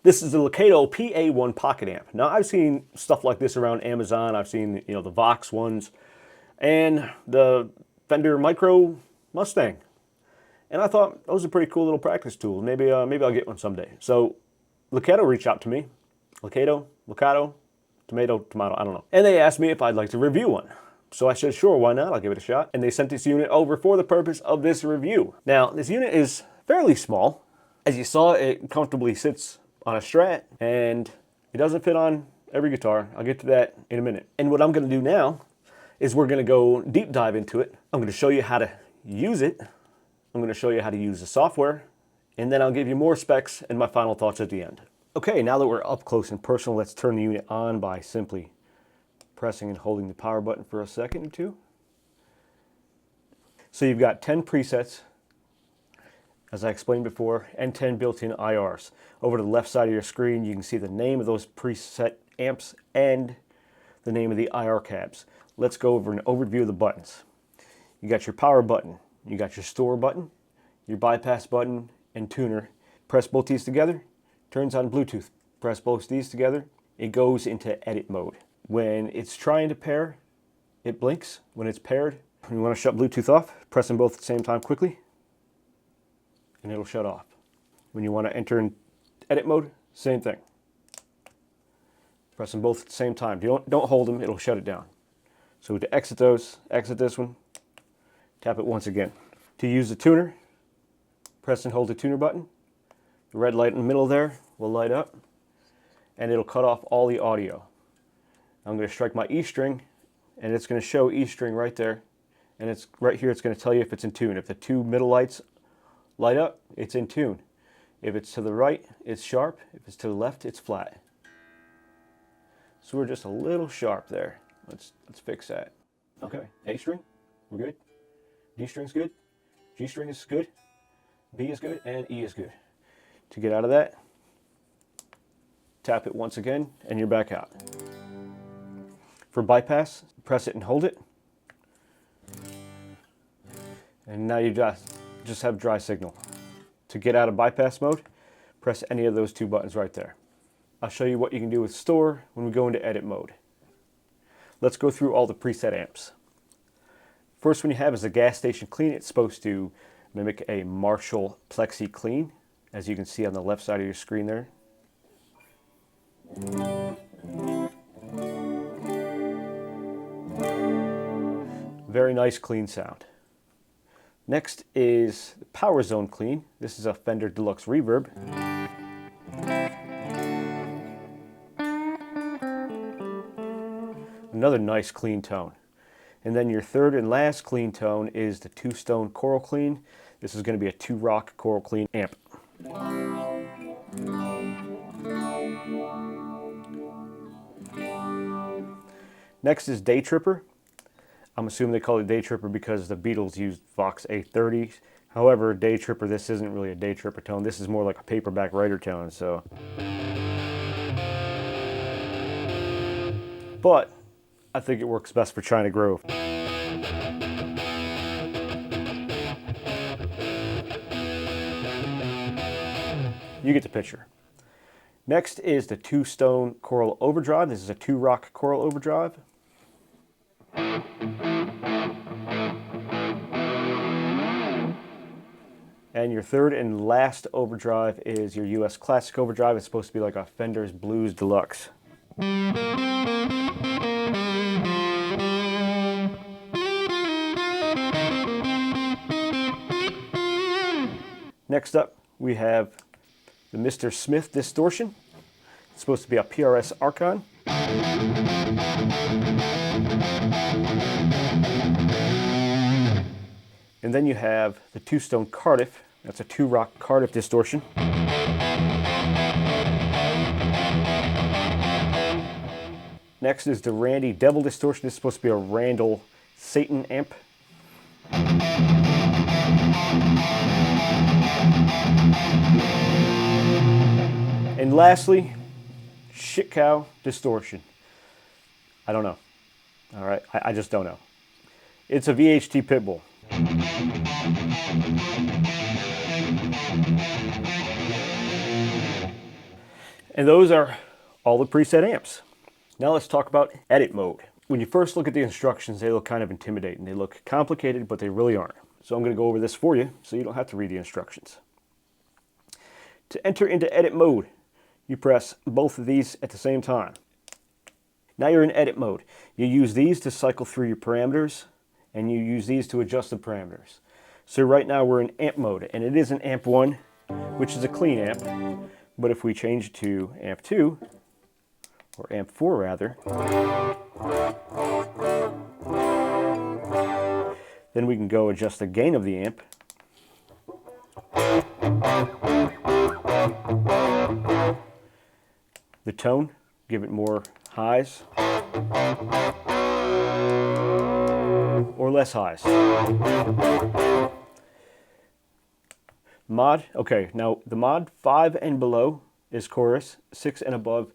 This is the Lekato PA-1 Pocket Amp. Now I've seen stuff like this around Amazon. I've seen, the Vox ones and the Fender Micro Mustang. And I thought those are pretty cool little practice tools. Maybe I'll get one someday. So Lekato reached out to me. Lekato, tomato, I don't know. And they asked me if I'd like to review one. So I said, sure, why not? I'll give it a shot. And they sent this unit over for the purpose of this review. Now, this unit is fairly small. As you saw, it comfortably sits on a Strat, and it doesn't fit on every guitar. I'll get to that in a minute. And what I'm going to do now is we're going to go deep dive into it. I'm going to show you how to use it. I'm going to show you how to use the software, and then I'll give you more specs and my final thoughts at the end. Okay, now that we're up close and personal, let's turn the unit on by simply pressing and holding the power button for a second or two. So you've got 10 presets, as I explained before, and 10 built-in IRs. Over to the left side of your screen, you can see the name of those preset amps and the name of the IR cabs. Let's go over an overview of the buttons. You got your power button, you got your store button, your bypass button, and tuner. Press both these together, turns on Bluetooth. Press both these together, it goes into edit mode. When it's trying to pair, it blinks. When it's paired, when you want to shut Bluetooth off, press them both at the same time quickly, and it'll shut off. When you want to enter in edit mode, same thing. Press them both at the same time. Don't hold them, it'll shut it down. So to exit those, exit this one, tap it once again. To use the tuner, press and hold the tuner button. The red light in the middle there will light up, and it'll cut off all the audio. I'm going to strike my E string, and it's going to show E string right there, and it's right here. It's going to tell you if it's in tune. If the two middle lights light up, it's in tune. If it's to the right, it's sharp. If it's to the left, it's flat. So we're just a little sharp there. Let's fix that. Okay, A string, we're good. D string's good. G string is good. B is good, and E is good. To get out of that, tap it once again, and you're back out. For bypass, press it and hold it. And now you just have dry signal. To get out of bypass mode, press any of those two buttons right there. I'll show you what you can do with store when we go into edit mode. Let's go through all the preset amps. First one you have is a gas station clean. It's supposed to mimic a Marshall Plexi clean, as you can see on the left side of your screen there. Very nice clean sound. Next is the Power Zone Clean. This is a Fender Deluxe Reverb. Another nice clean tone. And then your third and last clean tone is the Two Stone Coral Clean. This is going to be a 2-rock Coral Clean amp. Next is Day Tripper. I'm assuming they call it Day Tripper because the Beatles used Vox A30. However, Day Tripper, this isn't really a Day Tripper tone. This is more like a paperback writer tone. So, but I think it works best for China Grove. You get the picture. Next is the Two Stone Coral Overdrive. This is a 2-rock Coral Overdrive. And your third and last overdrive is your US Classic Overdrive. It's supposed to be like a Fender's Blues Deluxe. Next up, we have the Mr. Smith Distortion. It's supposed to be a PRS Archon. And then you have the Two Stone Cardiff. That's a 2-rock Cardiff distortion. Next is the Randy Devil Distortion. This is supposed to be a Randall Satan amp. And lastly, Shit Cow Distortion. I don't know. All right, I just don't know. It's a VHT Pitbull. And those are all the preset amps. Now let's talk about edit mode. When you first look at the instructions, they look kind of intimidating. They look complicated, but they really aren't. So I'm going to go over this for you so you don't have to read the instructions. To enter into edit mode, you press both of these at the same time. Now you're in edit mode. You use these to cycle through your parameters, and you use these to adjust the parameters. So right now we're in amp mode, and it is an amp 1, which is a clean amp. But if we change it to amp 2, or amp 4 rather, then we can go adjust the gain of the amp. The tone, give it more highs or less highs. Mod, okay, now the mod 5 and below is chorus, 6 and above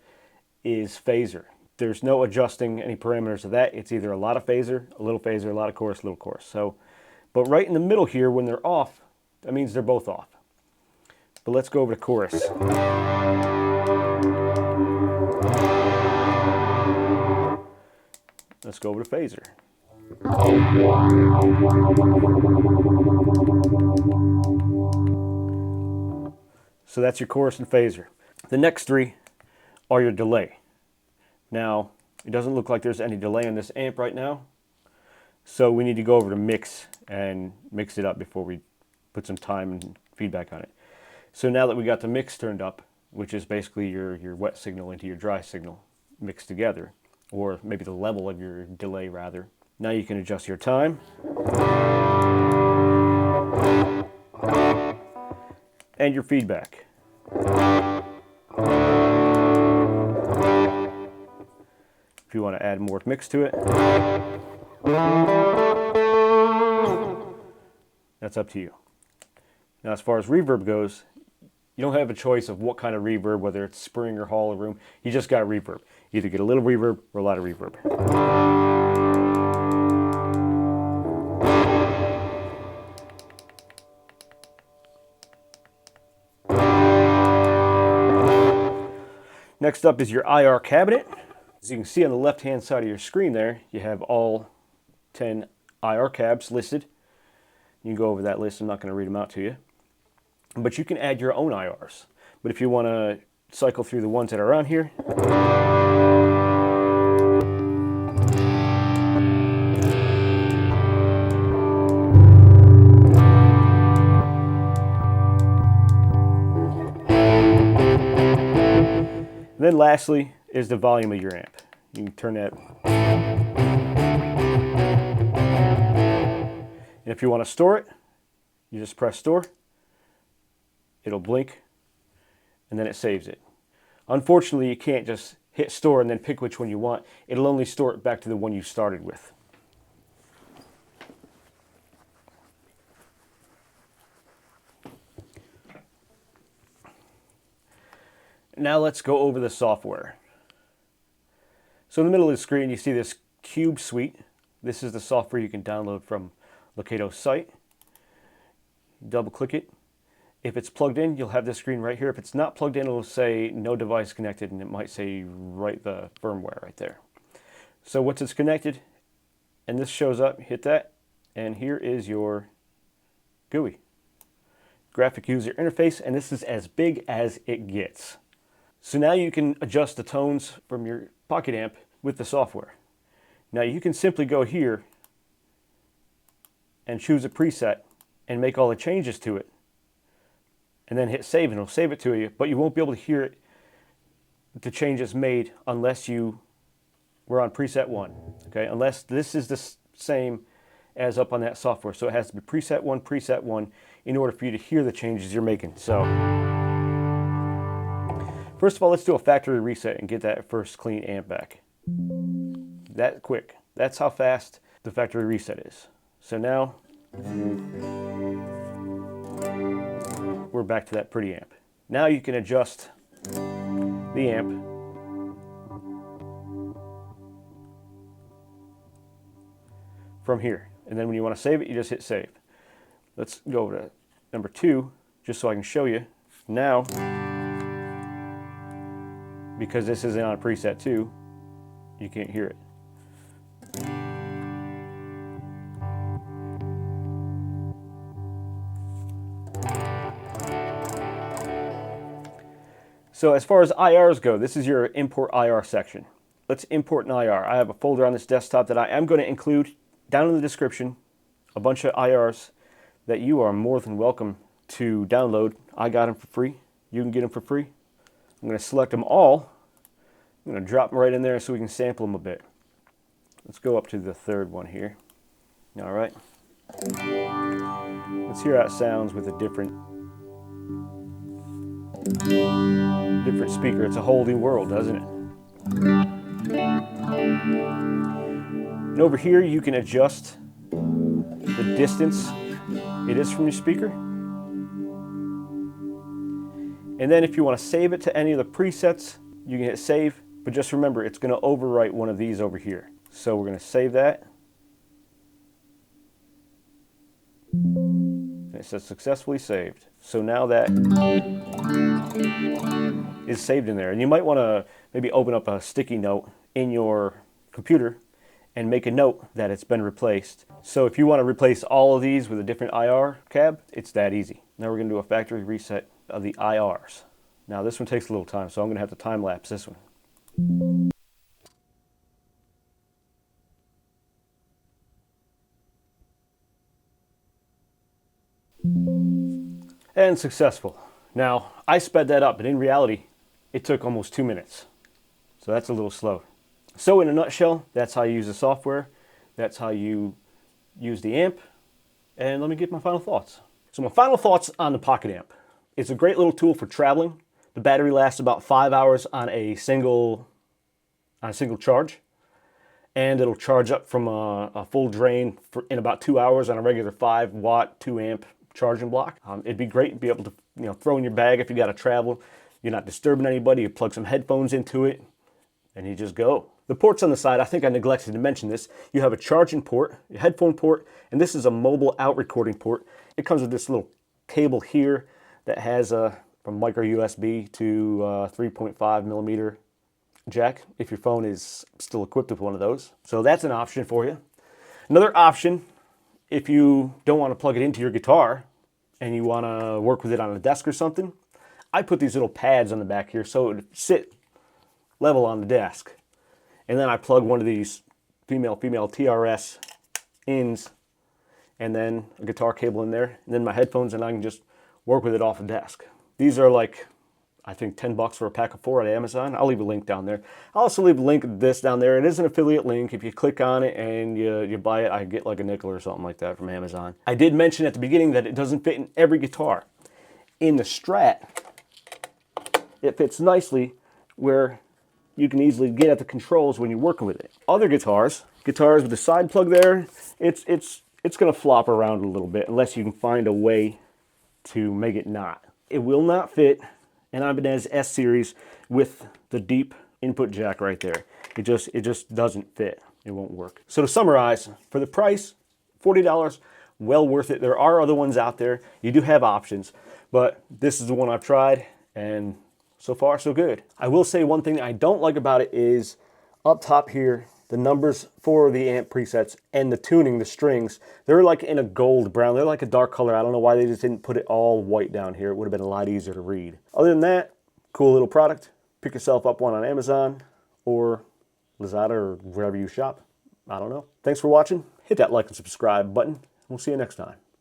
is phaser. There's no adjusting any parameters of that. It's either a lot of phaser, a lot of chorus, little chorus. So, but right in the middle here, when they're off, that means they're both off. But let's go over to chorus. Let's go over to phaser. So that's your chorus and phaser. The next three are your delay. Now, it doesn't look like there's any delay on this amp right now, so we need to go over to mix and mix it up before we put some time and feedback on it. So now that we got the mix turned up, which is basically your wet signal into your dry signal mixed together, or maybe the level of your delay rather, now you can adjust your time and your feedback. If you want to add more mix to it, that's up to you. Now as far as reverb goes, you don't have a choice of what kind of reverb, whether it's spring or hall or room. You just got reverb. You either get a little reverb or a lot of reverb. Next up is your IR cabinet. As you can see on the left-hand side of your screen there, you have all 10 IR cabs listed. You can go over that list. I'm not going to read them out to you. But you can add your own IRs. But if you want to cycle through the ones that are on here, and then lastly is the volume of your amp. You can turn that. And if you want to store it, you just press store. It'll blink, and then it saves it. Unfortunately, you can't just hit store and then pick which one you want. It'll only store it back to the one you started with. Now let's go over the software. So in the middle of the screen, you see this CubeSuite. This is the software you can download from Lekato's site. Double click it. If it's plugged in, you'll have this screen right here. If it's not plugged in, it'll say no device connected, and it might say right the firmware right there. So once it's connected and this shows up, hit that, and here is your GUI, graphic user interface, and this is as big as it gets. So now you can adjust the tones from your Pocket Amp with the software. Now you can simply go here and choose a preset and make all the changes to it, and then hit save, and it'll save it to you, but you won't be able to hear it, the changes made, unless you were on preset 1, okay? Unless this is the same as up on that software. So it has to be preset 1, in order for you to hear the changes you're making. So first of all, let's do a factory reset and get that first clean amp back. That quick. That's how fast the factory reset is. So now we're back to that pretty amp. Now you can adjust the amp from here. And then when you want to save it, you just hit save. Let's go over to number 2, just so I can show you. Now because this isn't on a preset too, you can't hear it. So as far as IRs go, this is your import IR section. Let's import an IR. I have a folder on this desktop that I am going to include down in the description, a bunch of IRs that you are more than welcome to download. I got them for free. You can get them for free. I'm going to select them all. I'm going to drop them right in there so we can sample them a bit. Let's go up to the third one here. All right. Let's hear how it sounds with a different speaker. It's a whole new world, doesn't it? And over here you can adjust the distance it is from your speaker. And then if you want to save it to any of the presets, you can hit save, but just remember it's going to overwrite one of these over here. So we're going to save that. And it says successfully saved. So now that is saved in there. And you might want to maybe open up a sticky note in your computer and make a note that it's been replaced. So if you want to replace all of these with a different IR cab, it's that easy. Now we're going to do a factory reset of the IRs. Now this one takes a little time, so I'm going to have to time lapse this one. And successful. Now I sped that up, but in reality it took almost 2 minutes. So that's a little slow. So in a nutshell, that's how you use the software. That's how you use the amp. And let me get my final thoughts. So my final thoughts on the Pocket Amp. It's a great little tool for traveling. The battery lasts about 5 hours on a single charge. And it'll charge up from a full drain in about 2 hours on a regular 5-watt, 2-amp charging block. It'd be great to be able to throw in your bag if you got to travel. You're not disturbing anybody. You plug some headphones into it and you just go. The ports on the side, I think I neglected to mention this. You have a charging port, a headphone port, and this is a mobile out recording port. It comes with this little cable here that has from micro USB to 3.5 millimeter jack if your phone is still equipped with one of those. So that's an option for you. Another option, if you don't want to plug it into your guitar and you want to work with it on a desk or something, I put these little pads on the back here so it would sit level on the desk. And then I plug one of these female TRS ins and then a guitar cable in there and then my headphones, and I can just work with it off the desk. These are like, I think 10 bucks for a pack of 4 at Amazon. I'll leave a link down there. I'll also leave a link to this down there. It is an affiliate link. If you click on it and you buy it, I get like a nickel or something like that from Amazon. I did mention at the beginning that it doesn't fit in every guitar. In the Strat, it fits nicely where you can easily get at the controls when you're working with it. Other guitars with the side plug there, it's going to flop around a little bit unless you can find a way to make it not. It will not fit an Ibanez S series with the deep input jack right there. It just doesn't fit. It won't work. So to summarize, for the price, $40, well worth it. There are other ones out there. You do have options, but this is the one I've tried, and so far so good. I will say one thing I don't like about it is up top here, the numbers for the amp presets and the tuning, the strings, they're like in a gold brown. They're like a dark color. I don't know why they just didn't put it all white down here. It would have been a lot easier to read. Other than that, cool little product. Pick yourself up one on Amazon or Lazada or wherever you shop. I don't know. Thanks for watching. Hit that like and subscribe button. We'll see you next time.